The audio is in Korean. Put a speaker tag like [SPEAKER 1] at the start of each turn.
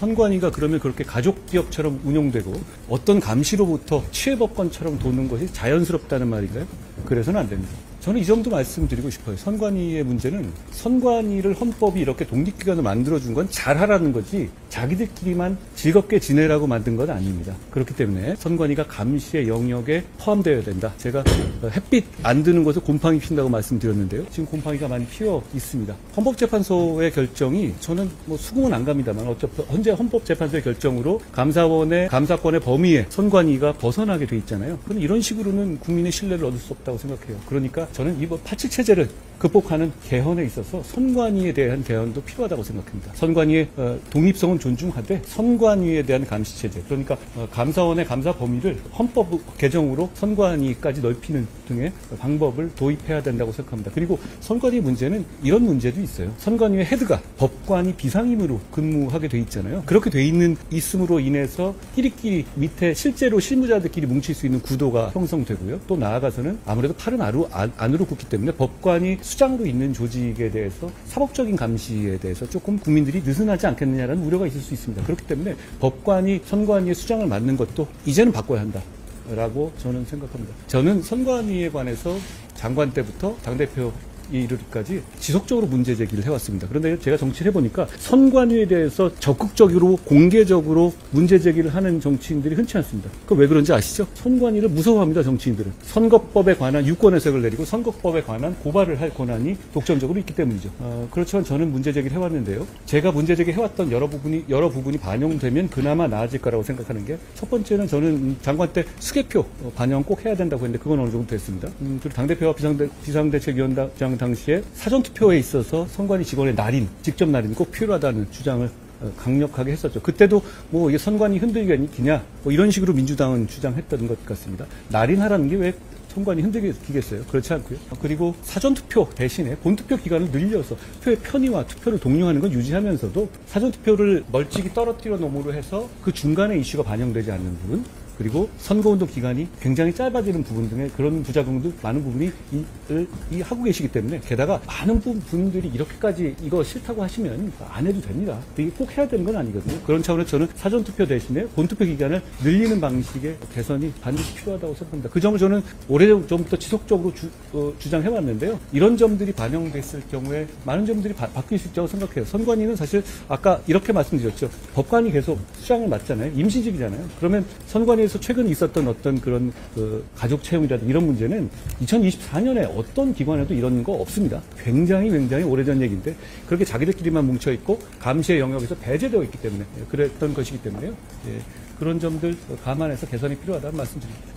[SPEAKER 1] 선관위가 그러면 그렇게 가족기업처럼 운용되고 어떤 감시로부터 취해법권처럼 도는 것이 자연스럽다는 말인가요? 그래서는 안 됩니다. 저는 이 점도 말씀드리고 싶어요. 선관위의 문제는 선관위를 헌법이 이렇게 독립기관을 만들어준 건 잘하라는 거지 자기들끼리만 즐겁게 지내라고 만든 건 아닙니다. 그렇기 때문에 선관위가 감시의 영역에 포함되어야 된다. 제가 햇빛 안 드는 곳에 곰팡이 핀다고 말씀드렸는데요. 지금 곰팡이가 많이 피어 있습니다. 헌법재판소의 결정이 저는 뭐 수긍은 안 갑니다만 어차피 현재 헌법재판소의 결정으로 감사원의 감사권의 범위에 선관위가 벗어나게 돼 있잖아요. 그럼 이런 식으로는 국민의 신뢰를 얻을 수 없다고 생각해요. 그러니까 저는 이번 87체제를 극복하는 개헌에 있어서 선관위에 대한 개헌도 필요하다고 생각합니다. 선관위의 독립성은 존중하되 선관위에 대한 감시체제, 그러니까 감사원의 감사 범위를 헌법 개정으로 선관위까지 넓히는 등의 방법을 도입해야 된다고 생각합니다. 그리고 선관위 문제는 이런 문제도 있어요. 선관위의 헤드가 법관이 비상임으로 근무하게 돼 있잖아요. 그렇게 돼 있음으로 인해서 끼리끼리 밑에 실제로 실무자들끼리 뭉칠 수 있는 구도가 형성되고요. 또 나아가서는 아무래도 팔은 안으로 굽기 때문에 법관이 수장으로 있는 조직에 대해서 사법적인 감시에 대해서 조금 국민들이 느슨하지 않겠느냐라는 우려가 있을 수 있습니다. 그렇기 때문에 법관이 선관위의 수장을 맡는 것도 이제는 바꿔야 한다라고 저는 생각합니다. 저는 선관위에 관해서 장관 때부터 당대표 이르기까지 지속적으로 문제 제기를 해왔습니다. 그런데 제가 정치를 해보니까 선관위에 대해서 적극적으로 공개적으로 문제 제기를 하는 정치인들이 흔치 않습니다. 그 왜 그런지 아시죠? 선관위를 무서워합니다. 정치인들은. 선거법에 관한 유권 해석을 내리고 선거법에 관한 고발을 할 권한이 독점적으로 있기 때문이죠. 그렇지만 저는 문제 제기를 해왔는데요. 제가 문제 제기해왔던 여러 부분이 반영되면 그나마 나아질 거라고 생각하는 게, 첫 번째는 저는 장관 때 수개표 반영 꼭 해야 된다고 했는데 그건 어느 정도 됐습니다. 그리고 당대표와 비상대책위원장 당시에 사전투표에 있어서 선관위 직원의 직접 날인이 꼭 필요하다는 주장을 강력하게 했었죠. 그때도 뭐 이게 선관위 흔들기냐 뭐 이런 식으로 민주당은 주장했던 것 같습니다. 날인하라는 게 왜 선관위 흔들기겠어요? 그렇지 않고요. 그리고 사전투표 대신에 본투표 기간을 늘려서 투표의 편의와 투표를 독려하는 건 유지하면서도 사전투표를 멀찍이 떨어뜨려 놓음으로 해서 그 중간에 이슈가 반영되지 않는 부분, 그리고 선거운동 기간이 굉장히 짧아지는 부분 등의 그런 부작용도 많은 부분이 하고 계시기 때문에, 게다가 많은 분들이 이렇게까지 이거 싫다고 하시면 안 해도 됩니다. 이게 꼭 해야 되는 건 아니거든요. 그런 차원에서 저는 사전투표 대신에 본투표 기간을 늘리는 방식의 개선이 반드시 필요하다고 생각합니다. 그 점을 저는 오래전부터 지속적으로 주장해왔는데요. 이런 점들이 반영됐을 경우에 많은 점들이 바뀔 수 있다고 생각해요. 선관위는 사실 아까 이렇게 말씀드렸죠. 법관이 계속 수장을 맡잖아요. 임시직이잖아요. 그러면 선관위 에서 최근 있었던 어떤 그런 가족 채용이라든지 이런 문제는 2024년에 어떤 기관에도 이런 거 없습니다. 굉장히 오래전 얘기인데 그렇게 자기들끼리만 뭉쳐있고 감시의 영역에서 배제되어 있기 때문에 그랬던 것이기 때문에요. 예, 그런 점들 감안해서 개선이 필요하다는 말씀드립니다.